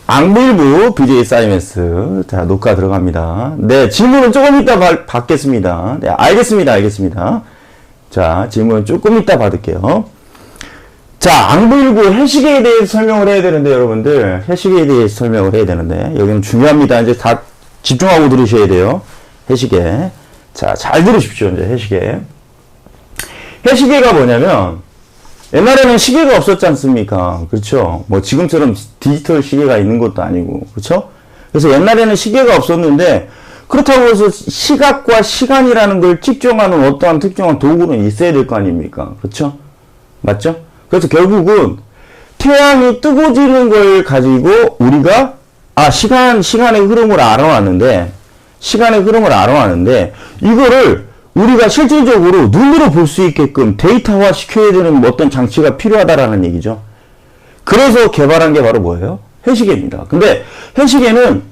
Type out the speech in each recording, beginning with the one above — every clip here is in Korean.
앙부일부 BJ 사이먼스. 자, 녹화 들어갑니다. 네, 질문은 조금 이따 받겠습니다. 네, 알겠습니다. 자, 질문은 조금 이따 받을게요. 자, 앙부일부 해시계에 대해서 설명을 해야 되는데, 여러분들. 해시계에 대해서 설명을 해야 되는데, 여기는 중요합니다. 이제 다 집중하고 들으셔야 돼요. 해시계. 자, 잘 들으십시오, 이제 해시계. 해시계가 뭐냐면, 옛날에는 시계가 없었지 않습니까? 그렇죠? 뭐 지금처럼 디지털 시계가 있는 것도 아니고, 그렇죠? 그래서 옛날에는 시계가 없었는데, 그렇다고 해서 시각과 시간이라는 걸 측정하는 어떠한 특정한 도구는 있어야 될 거 아닙니까? 그렇죠? 맞죠? 그래서 결국은 태양이 뜨고 지는 걸 가지고 우리가 시간의 흐름을 알아왔는데, 이거를 우리가 실질적으로 눈으로 볼 수 있게끔 데이터화 시켜야 되는 어떤 장치가 필요하다라는 얘기죠. 그래서 개발한 게 바로 뭐예요? 해시계입니다. 근데 해시계는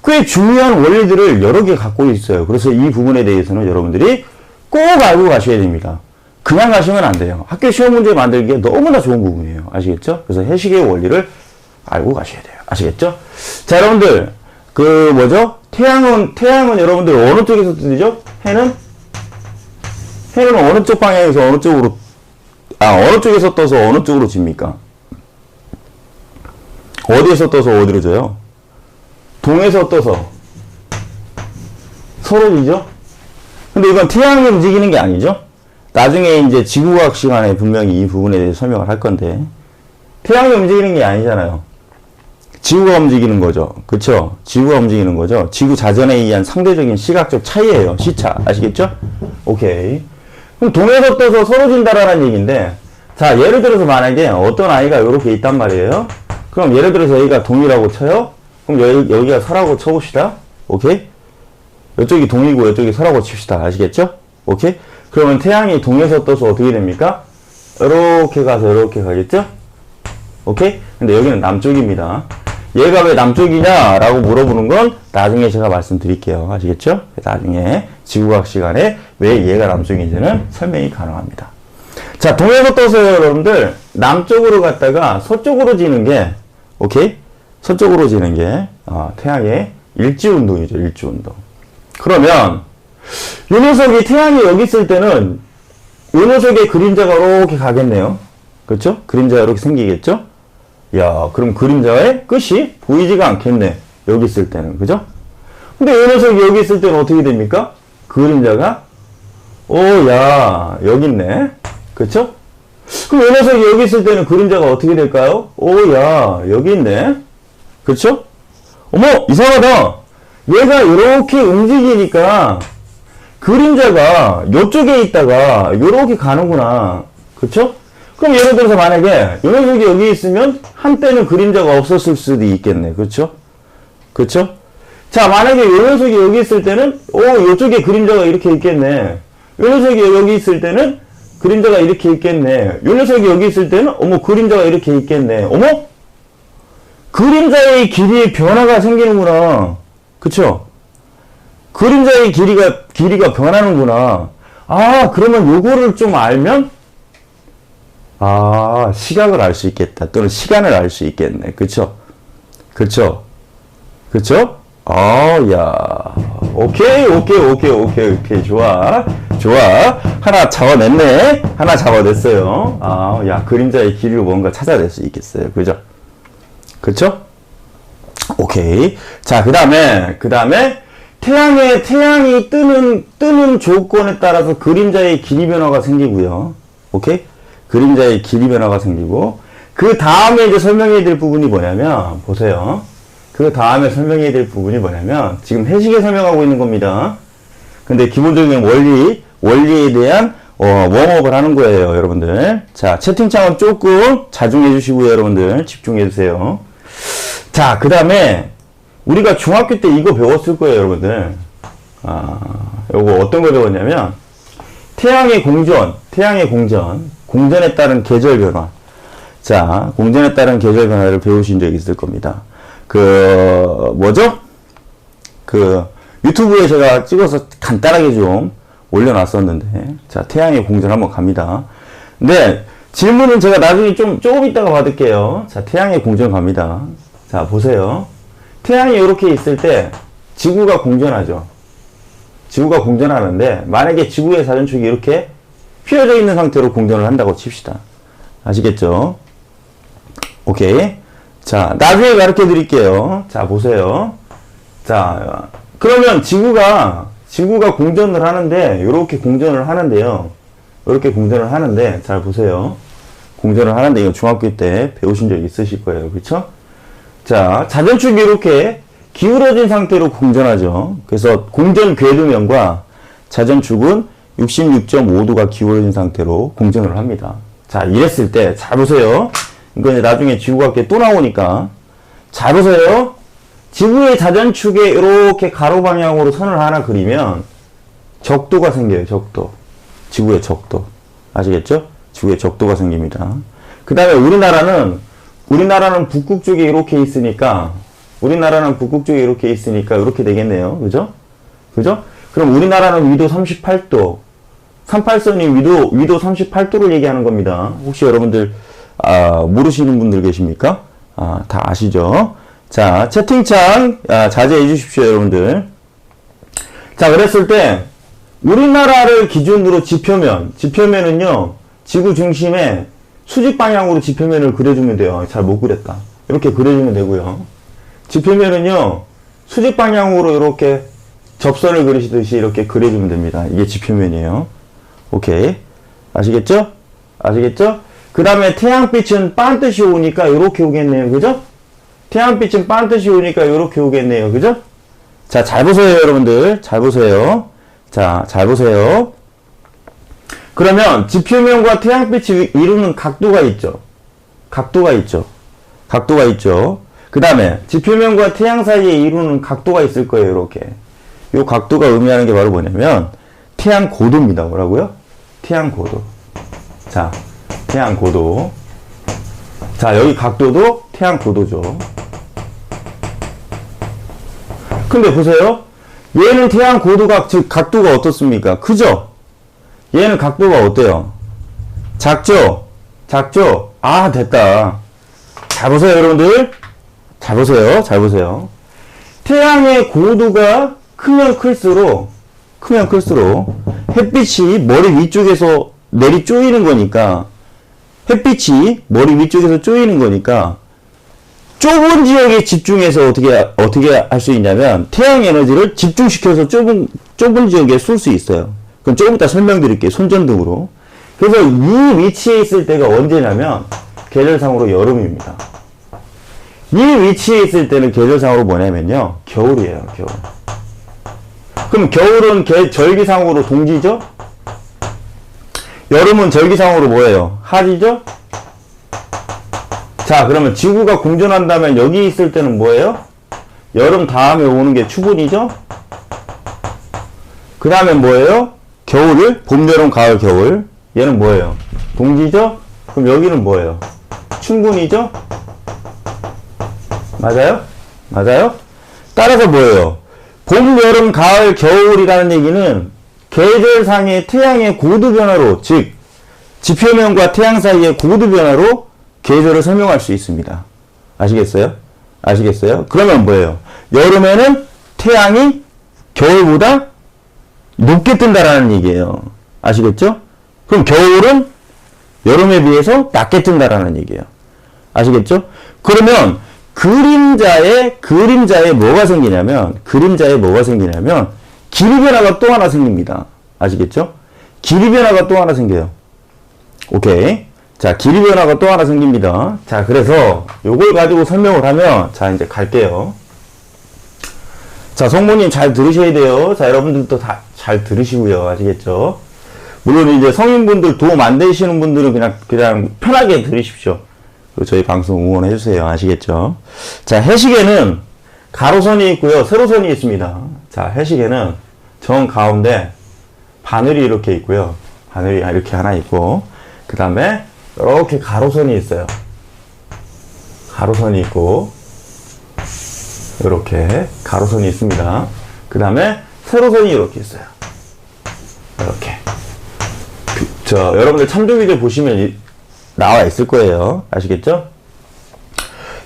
꽤 중요한 원리들을 여러 개 갖고 있어요. 그래서 이 부분에 대해서는 여러분들이 꼭 알고 가셔야 됩니다. 그냥 가시면 안 돼요. 학교 시험 문제 만들기에 너무나 좋은 부분이에요. 아시겠죠? 그래서 해시계의 원리를 알고 가셔야 돼요. 아시겠죠? 자, 여러분들, 태양은 여러분들 어느 쪽에서 뜨죠? 해는 어느 쪽 방향에서 어느 쪽에서 떠서 어느 쪽으로 집니까? 어디에서 떠서 어디로 져요? 동에서 떠서 서로 지죠? 근데 이건 태양이 움직이는 게 아니죠? 나중에 이제 지구과학 시간에 분명히 이 부분에 대해서 설명을 할 건데, 태양이 움직이는 게 아니잖아요. 지구가 움직이는 거죠. 그쵸? 지구가 움직이는 거죠. 지구 자전에 의한 상대적인 시각적 차이예요. 시차. 아시겠죠? 오케이. 그럼 동에서 떠서 서로 진다라는 얘기인데, 자, 예를 들어서 만약에 어떤 아이가 이렇게 있단 말이에요. 그럼 예를 들어서 여기가 동이라고 쳐요. 그럼 여기가 서라고 쳐봅시다. 오케이? 이쪽이 동이고 이쪽이 서라고 칩시다. 아시겠죠? 오케이? 그러면 태양이 동에서 떠서 어떻게 됩니까? 이렇게 가서 이렇게 가겠죠? 오케이? 근데 여기는 남쪽입니다. 얘가 왜 남쪽이냐라고 물어보는 건 나중에 제가 말씀드릴게요. 아시겠죠? 나중에 지구과학 시간에 왜 얘가 남쪽인지는 설명이 가능합니다. 자, 동에서 떠서요, 여러분들. 남쪽으로 갔다가 서쪽으로 지는 게, 오케이? 서쪽으로 지는 게, 태양의 일지운동이죠, 일지운동. 그러면, 이 녀석이 태양이 여기 있을 때는, 이 녀석의 그림자가 이렇게 가겠네요. 그렇죠? 그림자가 이렇게 생기겠죠? 야, 그럼 그림자의 끝이 보이지가 않겠네. 여기 있을 때는. 그죠? 근데 이 녀석이 여기 있을 때는 어떻게 됩니까? 그림자가, 야, 여기 있네. 그쵸? 그럼 이 녀석이 여기 있을 때는 그림자가 어떻게 될까요? 야, 여기 있네. 그쵸? 어머, 이상하다. 얘가 이렇게 움직이니까 그림자가 이쪽에 있다가 이렇게 가는구나. 그쵸? 그럼 예를 들어서 만약에 이 녀석이 여기 있으면 한때는 그림자가 없었을 수도 있겠네. 그렇죠? 그렇죠? 자, 만약에 이 녀석이 여기 있을 때는 이쪽에 그림자가 이렇게 있겠네. 이 녀석이 여기 있을 때는 그림자가 이렇게 있겠네. 이 녀석이 여기 있을 때는 그림자가 이렇게 있겠네. 어머? 그림자의 길이에 변화가 생기는구나. 그쵸? 그림자의 길이가 변하는구나. 그러면 요거를 좀 알면 시각을 알 수 있겠다. 또는 시간을 알 수 있겠네. 그쵸? 야. 오케이. 좋아. 하나 잡아냈네. 하나 잡아냈어요. 야, 그림자의 길이를 뭔가 찾아낼 수 있겠어요. 그쵸? 오케이. 자, 그 다음에, 태양이 뜨는 조건에 따라서 그림자의 길이 변화가 생기고요. 오케이? 그림자의 길이 변화가 생기고, 그 다음에 이제 설명해야 될 부분이 뭐냐면, 보세요. 지금 해시계 설명하고 있는 겁니다. 근데 기본적인 원리에 대한, 웜업을 하는 거예요, 여러분들. 자, 채팅창은 조금 자중해 주시고요, 여러분들. 집중해 주세요. 자, 그 다음에, 우리가 중학교 때 이거 배웠을 거예요, 여러분들. 요거 어떤 거 배웠냐면, 태양의 공전. 공전에 따른 계절 변화. 자, 공전에 따른 계절 변화를 배우신 적이 있을 겁니다. 유튜브에 제가 찍어서 간단하게 좀 올려놨었는데, 자, 태양의 공전 한번 갑니다. 근데, 질문은 제가 나중에 조금 이따가 받을게요. 자, 태양의 공전 갑니다. 자, 보세요. 태양이 이렇게 있을 때 지구가 공전하죠. 지구가 공전하는데 만약에 지구의 자전축이 이렇게 휘어져 있는 상태로 공전을 한다고 칩시다. 아시겠죠? 오케이. 자, 나중에 가르쳐 드릴게요. 자, 보세요. 자, 그러면 지구가 공전을 하는데, 요렇게 공전을 하는데요. 요렇게 공전을 하는데, 잘 보세요. 공전을 하는데, 이거 중학교 때 배우신 적 있으실 거예요. 그쵸? 자, 자전축이 이렇게 기울어진 상태로 공전하죠. 그래서 공전 궤도면과 자전축은 66.5도가 기울어진 상태로 공전을 합니다. 자, 이랬을 때, 잘 보세요. 이거 이제 나중에 지구과학에 또 나오니까. 잘 보세요. 지구의 자전축에 이렇게 가로 방향으로 선을 하나 그리면 적도가 생겨요. 적도. 지구의 적도. 아시겠죠? 지구의 적도가 생깁니다. 그 다음에 우리나라는 북극 쪽에 이렇게 있으니까 이렇게 되겠네요. 그죠? 그죠? 그럼 우리나라는 위도 38도. 38선이 위도 38도를 얘기하는 겁니다. 혹시 여러분들 모르시는 분들 계십니까? 다 아시죠? 자, 채팅창 자제해 주십시오, 여러분들. 자, 그랬을 때 우리나라를 기준으로 지표면은요, 지구 중심에 수직 방향으로 지표면을 그려주면 돼요. 잘 못 그렸다. 이렇게 그려주면 되고요. 지표면은요, 수직 방향으로 이렇게 접선을 그리시듯이 이렇게 그려주면 됩니다. 이게 지표면이에요. 오케이. 아시겠죠? 아시겠죠? 그 다음에 태양빛은 반드시 오니까 이렇게 오겠네요. 그죠? 태양빛은 반드시 오니까 이렇게 오겠네요. 그죠? 자, 잘 보세요, 여러분들. 잘 보세요. 자, 잘 보세요. 그러면 지표면과 태양빛이 이루는 각도가 있죠. 각도가 있죠. 각도가 있죠. 그 다음에 지표면과 태양 사이에 이루는 각도가 있을 거예요. 이렇게. 이 각도가 의미하는 게 바로 뭐냐면 태양 고도입니다. 뭐라고요? 태양 고도. 자, 태양 고도. 자, 여기 각도도 태양 고도죠. 근데 보세요. 얘는 태양 고도가, 즉 각도가 어떻습니까? 크죠? 얘는 각도가 어때요? 작죠? 작죠? 아, 됐다. 잘 보세요, 여러분들. 잘 보세요. 잘 보세요. 태양의 고도가 크면 클수록 햇빛이 머리 위쪽에서 내리 쪼이는 거니까, 햇빛이 머리 위쪽에서 쪼이는 거니까 좁은 지역에 집중해서 어떻게 할 수 있냐면 태양 에너지를 집중시켜서 좁은 지역에 쏠 수 있어요. 그럼 조금 이따 설명드릴게요. 손전등으로. 그래서 이 위치에 있을 때가 언제냐면 계절상으로 여름입니다. 이 위치에 있을 때는 계절상으로 뭐냐면요, 겨울이에요. 겨울. 그럼 겨울은 절기상으로 동지죠? 여름은 절기상으로 뭐예요? 하지죠? 자, 그러면 지구가 공전한다면 여기 있을 때는 뭐예요? 여름 다음에 오는 게 추분이죠? 그 다음에 뭐예요? 겨울, 봄, 여름, 가을, 겨울. 얘는 뭐예요? 동지죠? 그럼 여기는 뭐예요? 춘분이죠? 맞아요? 맞아요? 따라서 뭐예요? 봄, 여름, 가을, 겨울이라는 얘기는 계절상의 태양의 고도 변화로, 즉 지표면과 태양 사이의 고도 변화로 계절을 설명할 수 있습니다. 아시겠어요? 아시겠어요? 그러면 뭐예요? 여름에는 태양이 겨울보다 높게 뜬다라는 얘기예요. 아시겠죠? 그럼 겨울은 여름에 비해서 낮게 뜬다라는 얘기예요. 아시겠죠? 그러면 그림자에 뭐가 생기냐면 길이 변화가 또 하나 생깁니다. 아시겠죠? 길이 변화가 또 하나 생겨요. 오케이. 자, 길이 변화가 또 하나 생깁니다. 자, 그래서 요걸 가지고 설명을 하면, 자, 이제 갈게요. 자, 성모님 잘 들으셔야 돼요. 자, 여러분들도 다 잘 들으시고요. 아시겠죠? 물론 이제 성인분들 도움 안 되시는 분들은 그냥 편하게 들으십시오. 그리고 저희 방송 응원해주세요. 아시겠죠? 자, 해시계는 가로선이 있고요. 세로선이 있습니다. 자, 해시계는 정 가운데 바늘이 이렇게 있고요. 바늘이 이렇게 하나 있고, 그 다음에 이렇게 가로선이 있어요. 가로선이 있고, 이렇게 가로선이 있습니다. 그 다음에 세로선이 이렇게 있어요. 이렇게. 여러분들 참조 비디오 보시면 나와 있을 거예요. 아시겠죠?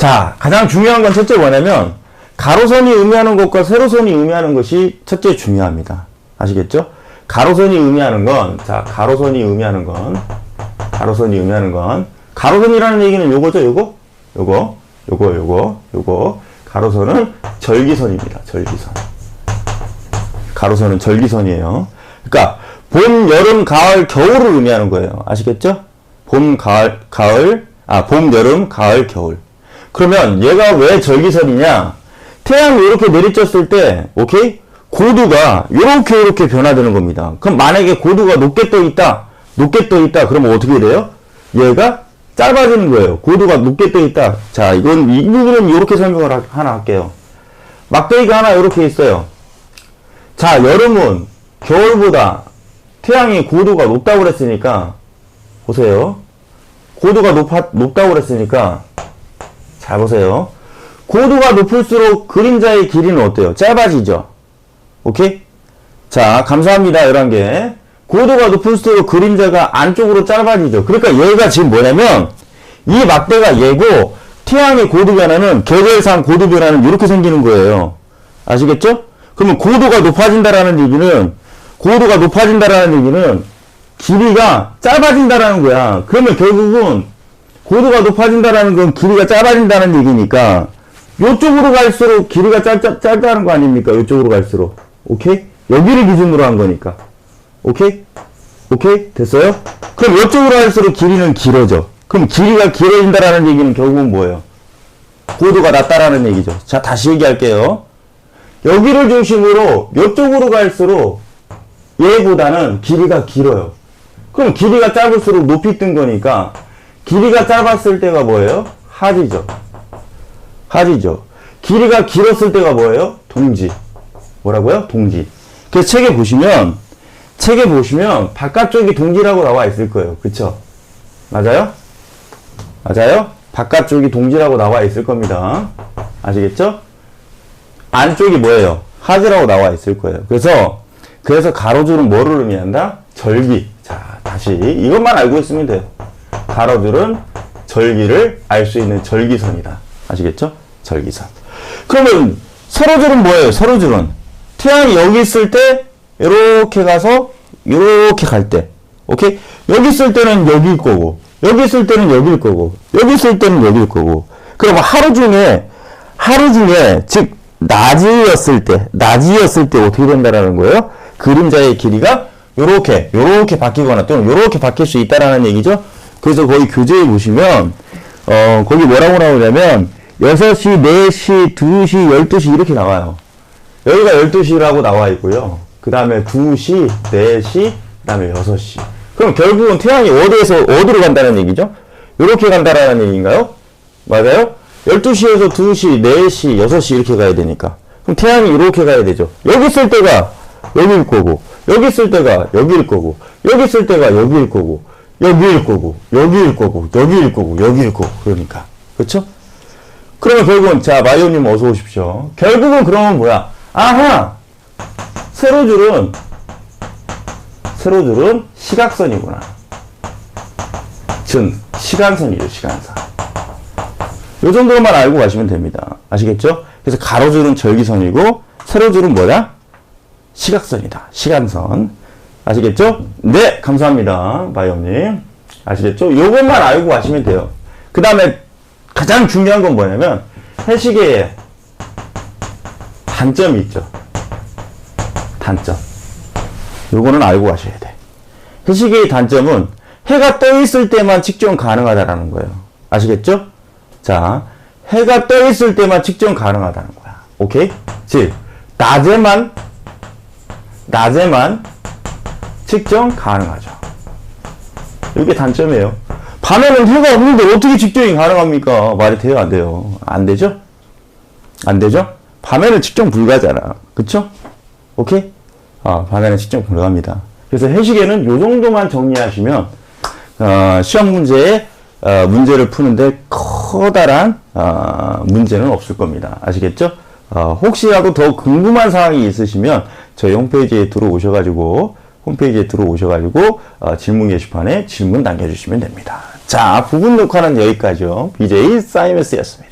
자, 가장 중요한 건 첫째 뭐냐면, 가로선이 의미하는 것과 세로선이 의미하는 것이 첫째 중요합니다. 아시겠죠? 가로선이 의미하는 건, 자, 가로선이 의미하는 건, 가로선이라는 얘기는 요거죠, 요거. 가로선은 절기선입니다, 절기선. 가로선은 절기선이에요. 그러니까, 봄, 여름, 가을, 겨울을 의미하는 거예요. 아시겠죠? 봄, 여름, 가을, 겨울. 그러면 얘가 왜 절기선이냐? 태양이 이렇게 내리쬐었을 때, 오케이? 고도가 이렇게 변화되는 겁니다. 그럼 만약에 고도가 높게 떠 있다, 그러면 어떻게 돼요? 얘가 짧아지는 거예요. 고도가 높게 떠 있다. 자, 이 부분은 이렇게 설명을 하나 할게요. 막대기가 하나 이렇게 있어요. 자, 여름은 겨울보다 태양이 고도가 높다고 그랬으니까, 보세요. 고도가 높다고 그랬으니까, 잘 보세요. 고도가 높을수록 그림자의 길이는 어때요? 짧아지죠? 오케이? 자, 감사합니다. 11개. 고도가 높을수록 그림자가 안쪽으로 짧아지죠. 그러니까 얘가 지금 뭐냐면, 이 막대가 얘고, 태양의 고도 변화는, 계절상 고도 변화는 이렇게 생기는 거예요. 아시겠죠? 그러면 고도가 높아진다라는 얘기는, 길이가 짧아진다라는 거야. 그러면 결국은, 고도가 높아진다라는 건 길이가 짧아진다는 얘기니까, 요쪽으로 갈수록 길이가 짧다는 거 아닙니까? 요쪽으로 갈수록. 오케이? 여기를 기준으로 한 거니까. 오케이? 됐어요? 그럼 요쪽으로 갈수록 길이는 길어져. 그럼 길이가 길어진다라는 얘기는 결국은 뭐예요? 고도가 낮다라는 얘기죠. 자, 다시 얘기할게요. 여기를 중심으로 요쪽으로 갈수록 얘보다는 길이가 길어요. 그럼 길이가 짧을수록 높이 뜬 거니까 길이가 짧았을 때가 뭐예요? 하지죠. 길이가 길었을 때가 뭐예요? 동지. 뭐라고요? 동지. 그래서 책에 보시면 바깥쪽이 동지라고 나와 있을 거예요. 그쵸? 맞아요? 바깥쪽이 동지라고 나와 있을 겁니다. 아시겠죠? 안쪽이 뭐예요? 하지라고 나와 있을 거예요. 그래서 가로줄은 뭐를 의미한다? 절기. 자, 다시 이것만 알고 있으면 돼요. 가로줄은 절기를 알 수 있는 절기선이다. 아시겠죠? 절기선. 그러면 세로줄은 뭐예요? 세로줄은 태양이 여기 있을 때 이렇게 가서 이렇게 갈 때, 오케이? 여기 있을 때는 여기일 거고, 여기 있을 때는 여기일 거고, 여기 있을 때는 여기일 거고. 그럼 하루 중에 즉 낮이었을 때 어떻게 된다라는 거예요? 그림자의 길이가 요렇게 바뀌거나 또는 요렇게 바뀔 수 있다라는 얘기죠. 그래서 거기 교재에 보시면 거기 뭐라고 나오냐면 6시, 4시, 2시, 12시 이렇게 나와요. 여기가 12시라고 나와 있고요. 그 다음에 2시, 4시, 그 다음에 6시. 그럼 결국은 태양이 어디로 간다는 얘기죠? 이렇게 간다라는 얘기인가요? 맞아요? 12시에서 2시, 4시, 6시 이렇게 가야 되니까. 그럼 태양이 이렇게 가야 되죠. 여기 있을 때가 여기일 거고, 여기 있을 때가 여기일 거고, 여기 있을 때가 여기일 거고, 여기일 거고, 여기일 거고, 여기일 거고, 여기일 거고. 그러니까. 그쵸? 그러면 결국은, 자, 마이오님 어서 오십시오. 결국은 그러면 뭐야? 아하! 세로줄은 시각선이구나. 즉, 시간선이죠, 시간선. 요 정도만 알고 가시면 됩니다. 아시겠죠? 그래서 가로줄은 절기선이고, 세로줄은 뭐야? 시각선이다. 시간선. 아시겠죠? 네, 감사합니다. 마이오님. 아시겠죠? 요것만 알고 가시면 돼요. 그 다음에 가장 중요한 건 뭐냐면, 해시계에 단점이 있죠. 단점. 요거는 알고 가셔야 돼. 해시계의 단점은 해가 떠 있을 때만 측정 가능하다라는 거예요. 아시겠죠? 자, 해가 떠 있을 때만 측정 가능하다는 거야. 오케이? 즉, 낮에만 측정 가능하죠. 이게 단점이에요. 밤에는 해가 없는데 어떻게 측정이 가능합니까? 말이 돼요? 안 돼요? 안 되죠? 안 되죠? 밤에는 측정 불가잖아. 그쵸? 오케이? 밤에는 측정 불가합니다. 그래서 해시계는 요 정도만 정리하시면, 시험 문제에, 문제를 푸는데 커다란, 문제는 없을 겁니다. 아시겠죠? 혹시라도 더 궁금한 사항이 있으시면, 저희 홈페이지에 들어오셔가지고, 질문 게시판에 질문 남겨주시면 됩니다. 자, 부분 녹화는 여기까지요. BJ 사이먼스였습니다.